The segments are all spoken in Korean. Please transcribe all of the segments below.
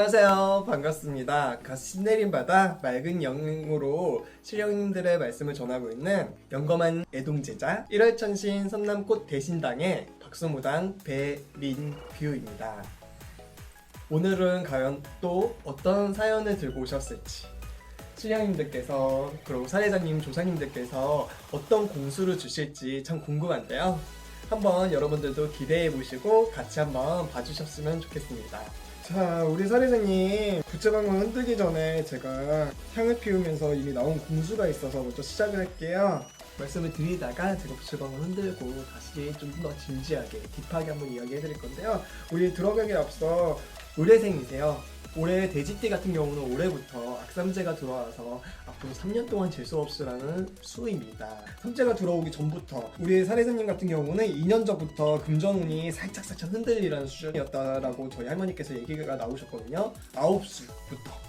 안녕하세요. 반갑습니다. 갓 신내림 바다 맑은 영으로 신령님들의 말씀을 전하고 있는 영검한 애동제자 1월 천신 섬남꽃 대신당의 박수무당 배민규입니다. 오늘은 과연 또 어떤 사연을 들고 오셨을지, 신령님들께서 그리고 사례자님, 조사님들께서 어떤 공수를 주실지 참 궁금한데요. 한번 여러분들도 기대해 보시고 같이 한번 봐주셨으면 좋겠습니다. 자, 우리 사례자님 부채방울 흔들기 전에 제가 향을 피우면서 이미 나온 공수가 있어서 먼저 시작을 할게요. 말씀을 드리다가 제가 부채방울 흔들고 다시 좀 더 진지하게 딥하게 한번 이야기해 드릴 건데요. 우리 들어가기 앞서 의뢰생이세요. 올해 돼지띠 같은 경우는 올해부터 악삼재가 들어와서 앞으로 3년 동안 재수없으라는 수입니다. 삼재가 들어오기 전부터 우리 사례자님 같은 경우는 2년 전부터 금전운이 살짝 흔들리라는 수준이었다라고 저희 할머니께서 얘기가 나오셨거든요. 9수부터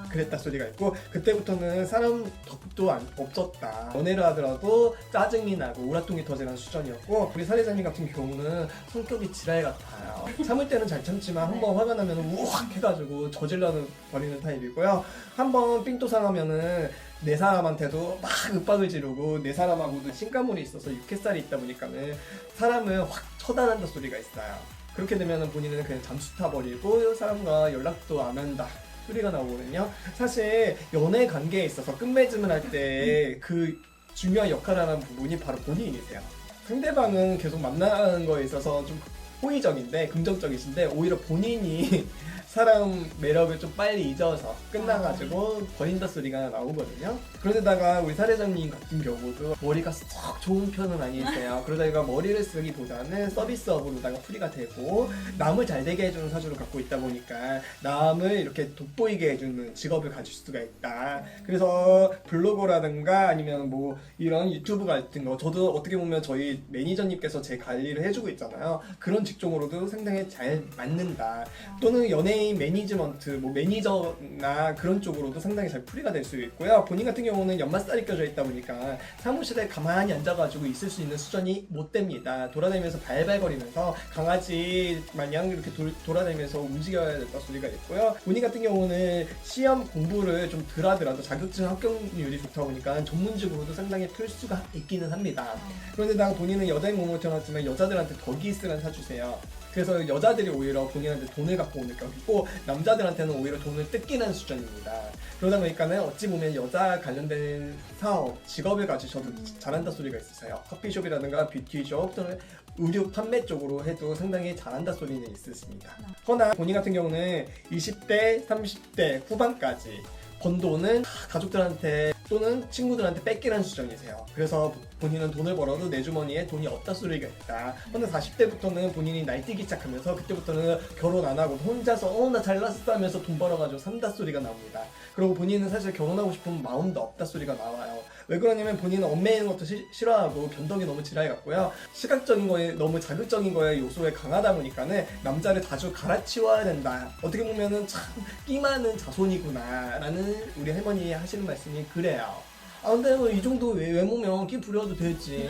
그랬다 소리가 있고, 그때부터는 사람 덕도 없었다. 연애를 하더라도 짜증이 나고 우라통이 터지는 수준이었고, 우리 사례자님 같은 경우는 성격이 지랄 같아요. 참을 때는 잘 참지만 한번 화가 나면 우악 해가지고 저질러 버리는 타입이고요. 한번 삥또 상하면은 내 사람한테도 막 윽박을 지르고, 내 사람하고도 신가물이 있어서 육회살이 있다 보니까는 사람을 확 처단한다 소리가 있어요. 그렇게 되면 본인은 그냥 잠수 타버리고 사람과 연락도 안 한다 소리가 나오거든요. 사실 연애 관계에 있어서 끝맺음을 할 때 그 중요한 역할을 하는 부분이 바로 본인이세요. 상대방은 계속 만나는 거에 있어서 좀 호의적인데, 긍정적이신데, 오히려 본인이 사람 매력을 좀 빨리 잊어서 끝나가지고 버린다 소리가 나오거든요. 그러다가 우리 사례자님 같은 경우도 머리가 썩 좋은 편은 아니세요. 그러다가 머리를 쓰기보다는 서비스업으로다가 풀이가 되고, 남을 잘 되게 해주는 사주를 갖고 있다 보니까 남을 이렇게 돋보이게 해주는 직업을 가질 수가 있다. 그래서 블로거라든가 아니면 뭐 이런 유튜브 같은 거, 저도 어떻게 보면 저희 매니저님께서 제 관리를 해주고 있잖아요. 그런 직종으로도 상당히 잘 맞는다. 또는 연예인 매니지먼트, 뭐 매니저나 그런 쪽으로도 상당히 잘 풀이가 될 수 있고요. 본인 같은 경우는 연마살이 껴져 있다 보니까 사무실에 가만히 앉아가지고 있을 수 있는 수준이 못 됩니다. 돌아다니면서 발발거리면서 강아지 마냥 이렇게 돌아다니면서 움직여야 된다 소리가 있고요. 본인 같은 경우는 시험 공부를 좀 덜 하더라도 자격증 합격률이 좋다 보니까 전문직으로도 상당히 풀 수가 있기는 합니다. 그런데 본인은 여자인 몸을 태어났지만 여자들한테 덕이 있으란 사주세요. 그래서 여자들이 오히려 본인한테 돈을 갖고 오는 격이고, 남자들한테는 오히려 돈을 뜯기는 수준입니다. 그러다 보니까는 어찌 보면 여자 관련된 사업, 직업을 가지셔도 잘한다 소리가 있으세요. 커피숍이라든가 뷰티숍 또는 의류 판매 쪽으로 해도 상당히 잘한다 소리는 있으십니다. 허나 본인 같은 경우는 20대, 30대 후반까지 번 돈은 가족들한테 또는 친구들한테 뺏기라는 수준이세요. 그래서 본인은 돈을 벌어도 내 주머니에 돈이 없다 소리가 있다. 근데 40대부터는 본인이 날뛰기 시작하면서, 그때부터는 결혼 안 하고 혼자서 나 잘났어 하면서 돈 벌어가지고 산다 소리가 나옵니다. 그리고 본인은 사실 결혼하고 싶은 마음도 없다 소리가 나와요. 왜 그러냐면 본인은 얽매이는 것도 싫어하고 변덕이 너무 지랄 같고요. 시각적인 거에 너무 자극적인 거에 요소에 강하다 보니까는 남자를 자주 갈아치워야 된다. 어떻게 보면은 참 끼 많은 자손이구나 라는 우리 할머니 하시는 말씀이 그래요. 근데 뭐 이 정도 외모면 끼 부려도 되지.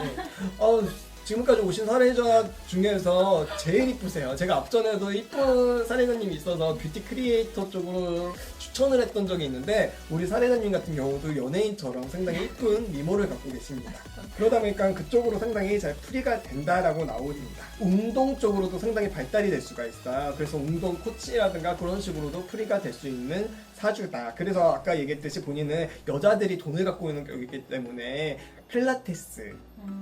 지금까지 오신 사례자 중에서 제일 이쁘세요. 제가 앞전에도 이쁜 사례자님이 있어서 뷰티 크리에이터 쪽으로 추천을 했던 적이 있는데, 우리 사례자님 같은 경우도 연예인처럼 상당히 이쁜 미모를 갖고 계십니다. 그러다 보니까 그쪽으로 상당히 잘 풀이가 된다라고 나옵니다. 운동 쪽으로도 상당히 발달이 될 수가 있어요. 그래서 운동 코치라든가 그런 식으로도 풀이가 될 수 있는 사주다. 그래서 아까 얘기했듯이 본인은 여자들이 돈을 갖고 있는 격이기 때문에 필라테스,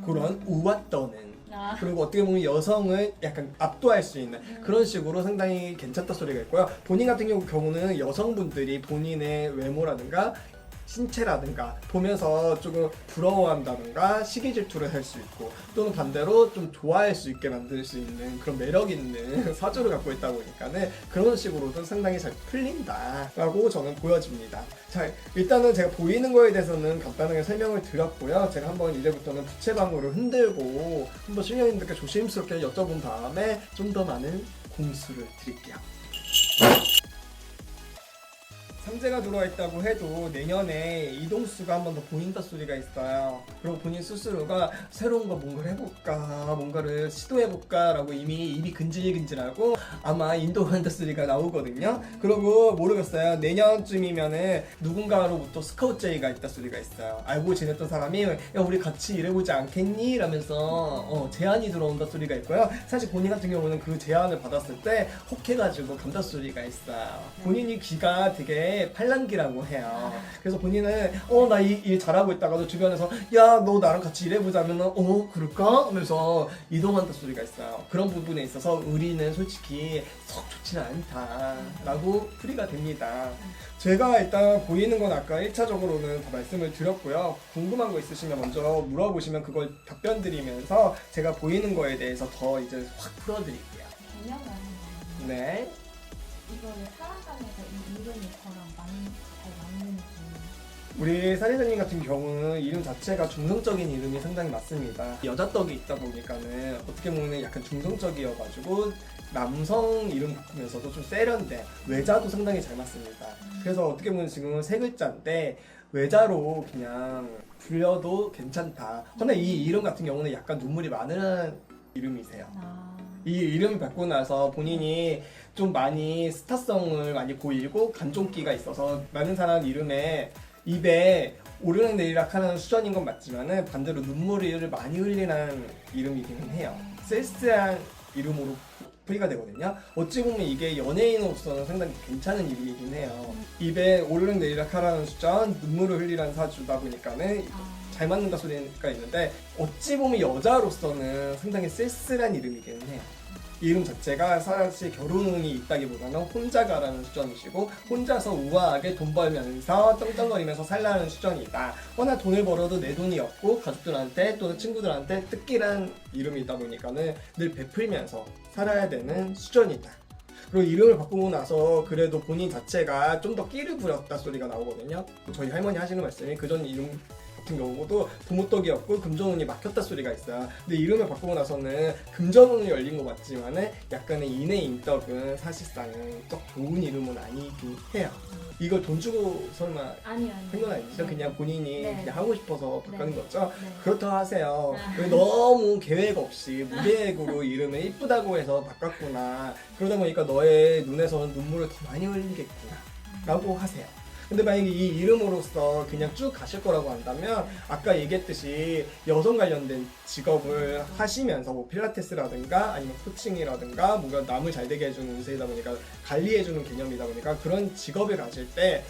그런 우와 떠는, 그리고 어떻게 보면 여성을 약간 압도할 수 있는 그런 식으로 상당히 괜찮다 소리가 있고요. 본인 같은 경우는 여성분들이 본인의 외모라든가 신체라든가 보면서 조금 부러워한다든가 시기 질투를 할 수 있고, 또는 반대로 좀 좋아할 수 있게 만들 수 있는 그런 매력 있는 사주를 갖고 있다 보니까는 그런 식으로도 상당히 잘 풀린다 라고 저는 보여집니다. 자, 일단은 제가 보이는 거에 대해서는 간단하게 설명을 드렸고요. 제가 한번 이제부터는 부채방울을 흔들고 한번 신령님들께 조심스럽게 여쭤본 다음에 좀 더 많은 공수를 드릴게요. 황제가 들어와 있다고 해도 내년에 이동수가 한 번 더 보인다 소리가 있어요. 그리고 본인 스스로가 새로운 거 뭔가를 해볼까, 뭔가를 시도해볼까 라고 이미 입이 근질근질하고 아마 인도한다 소리가 나오거든요. 그리고 모르겠어요. 내년쯤이면은 누군가로부터 스카우트 제의가 있다 소리가 있어요. 알고 지냈던 사람이 야 우리 같이 일해보지 않겠니? 라면서 제안이 들어온다 소리가 있고요. 사실 본인 같은 경우는 그 제안을 받았을 때 혹해가지고 간다 소리가 있어요. 본인이 귀가 되게 팔랑귀라고 해요. 그래서 본인은 나 이 일 잘하고 있다가도 주변에서 야 너 나랑 같이 일해보자면 그럴까? 하면서 이동한다 소리가 있어요. 그런 부분에 있어서 의리는 솔직히 썩 좋지는 않다라고 풀이가 됩니다. 제가 일단 보이는 건 아까 1차적으로는 다 말씀을 드렸고요. 궁금한 거 있으시면 먼저 물어보시면 그걸 답변 드리면서 제가 보이는 거에 대해서 더 이제 확 풀어드릴게요. 개념을 하는 거예요. 네. 이거를 살아가면서 이 이름이 저랑 잘 맞는지. 우리 사례자님 같은 경우는 이름 자체가 중성적인 이름이 상당히 맞습니다. 여자 떡이 있다 보니까는 어떻게 보면 약간 중성적이어가지고 남성 이름 바꾸면서도 좀 세련돼 외자도 상당히 잘 맞습니다. 그래서 어떻게 보면 지금은 세 글자인데 외자로 그냥 불려도 괜찮다. 근데 이 이름 같은 경우는 약간 눈물이 많은 이름이세요. 이 이름 받고 나서 본인이 좀 많이 스타성을 많이 보이고 간종기가 있어서 많은 사람 이름에 입에 오르락내리락 하는 수준인 건 맞지만은 반대로 눈물을 많이 흘리는 이름이기는 해요. 쓸쓸한 이름으로 풀이가 되거든요. 어찌 보면 이게 연예인으로서는 상당히 괜찮은 이름이긴 해요. 입에 오르락내리락 하라는 수준, 눈물을 흘리라는 사주다 보니까는 잘 맞는다 소리가 있는데 어찌 보면 여자로서는 상당히 쓸쓸한 이름이기는 해요. 이름 자체가 사실 결혼운이 있다기보다는 혼자가라는 수준이시고 혼자서 우아하게 돈 벌면서 떵떵거리면서 살라는 수준이다. 워낙 돈을 벌어도 내 돈이 없고 가족들한테 또는 친구들한테 뜻깊은 이름이다 보니까는 늘 베풀면서 살아야 되는 수준이다. 그리고 이름을 바꾸고 나서 그래도 본인 자체가 좀 더 끼를 부렸다 소리가 나오거든요. 저희 할머니 하시는 말씀이 그전 이름 같은 경우도 부모떡이었고 금전운이 막혔다 소리가 있어요. 근데 이름을 바꾸고 나서는 금전운이 열린 것 같지만은 약간의 인의 인덕은 사실상은 썩 좋은 이름은 아니긴 해요. 이걸 돈 주고 설마 아니요. 한 건 아니죠? 그냥 본인이 네. 그냥 하고 싶어서 바꾼 네. 거죠? 네. 그렇다고 하세요. 왜 너무 계획 없이 무계획으로 이름을 이쁘다고 해서 바꿨구나. 그러다 보니까 너의 눈에서는 눈물을 더 많이 흘리겠구나 라고 하세요. 근데 만약에 이 이름으로서 그냥 쭉 가실 거라고 한다면 아까 얘기했듯이 여성 관련된 직업을 하시면서 뭐 필라테스라든가 아니면 코칭이라든가 뭔가 남을 잘 되게 해주는 운세이다 보니까 관리해주는 개념이다 보니까 그런 직업을 가질 때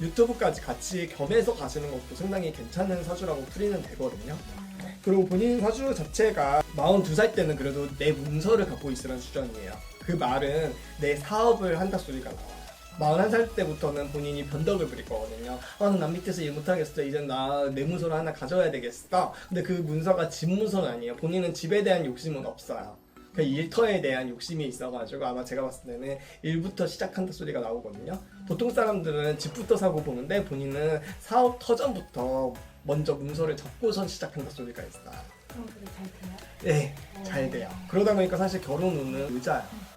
유튜브까지 같이 겸해서 가시는 것도 상당히 괜찮은 사주라고 풀이는 되거든요. 그리고 본인 사주 자체가 42살 때는 그래도 내 문서를 갖고 있으라는 수준이에요. 그 말은 내 사업을 한다 소리가 나와요. 41살 때부터는 본인이 변덕을 부릴 거거든요. 난 밑에서 일 못하겠어. 이제 나 내 문서를 하나 가져야 되겠어. 근데 그 문서가 집 문서는 아니에요. 본인은 집에 대한 욕심은 없어요. 그 일터에 대한 욕심이 있어가지고 아마 제가 봤을 때는 일부터 시작한다 소리가 나오거든요. 보통 사람들은 집부터 사고 보는데 본인은 사업 터전부터 먼저 문서를 접고선 시작한다 소리가 있어요. 그럼 그게 잘 돼요? 네, 잘 돼요. 그러다 보니까 사실 결혼 운은 의자예요.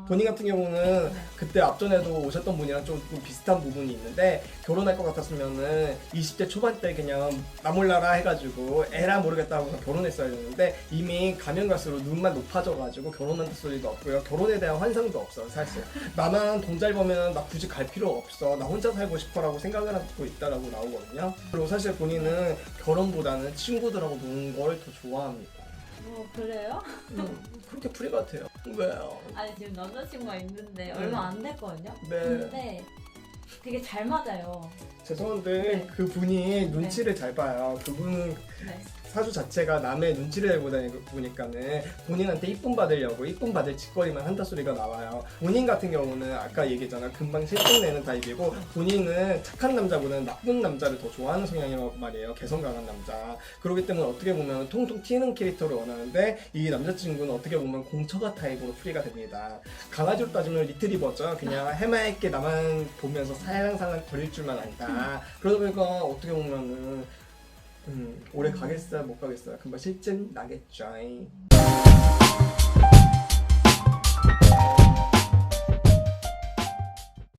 본인 같은 경우는 네. 그때 앞전에도 오셨던 분이랑 좀 비슷한 부분이 있는데 결혼할 것 같았으면은 20대 초반 때 그냥 나 몰라라 해가지고 에라 모르겠다 하고 결혼했어야 되는데 이미 가면 갈수록 눈만 높아져가지고 결혼한다 소리도 없고요. 결혼에 대한 환상도 없어요. 사실 나만 돈 잘 벌면 나 굳이 갈 필요 없어. 나 혼자 살고 싶어라고 생각을 하고 있다라고 나오거든요. 그리고 사실 본인은 결혼보다는 친구들하고 노는 걸 더 좋아합니다. 그래요? 그렇게 풀이가 돼요. 왜요? 아니 지금 남자친구가 있는데 얼마 안 됐거든요? 네. 근데 되게 잘 맞아요. 죄송한데 네. 그분이 눈치를 잘 봐요. 그분은 네. 사주 자체가 남의 눈치를 보니까는 본인한테 이쁨 받으려고 이쁨 받을 짓거리만 한다 소리가 나와요. 본인 같은 경우는 아까 얘기했잖아. 금방 실증내는 타입이고 본인은 착한 남자보다는 나쁜 남자를 더 좋아하는 성향이란 말이에요. 개성 강한 남자. 그렇기 때문에 어떻게 보면 통통 튀는 캐릭터를 원하는데 이 남자친구는 어떻게 보면 공처가 타입으로 풀이가 됩니다. 강아지로 따지면 리트리버죠. 그냥 해맑게 나만 보면서 살랑살랑 거릴 줄만 안다. 그러다 보니까 어떻게 보면은 오래 가겠어요? 못 가겠어요? 금방 실증 나겠죠.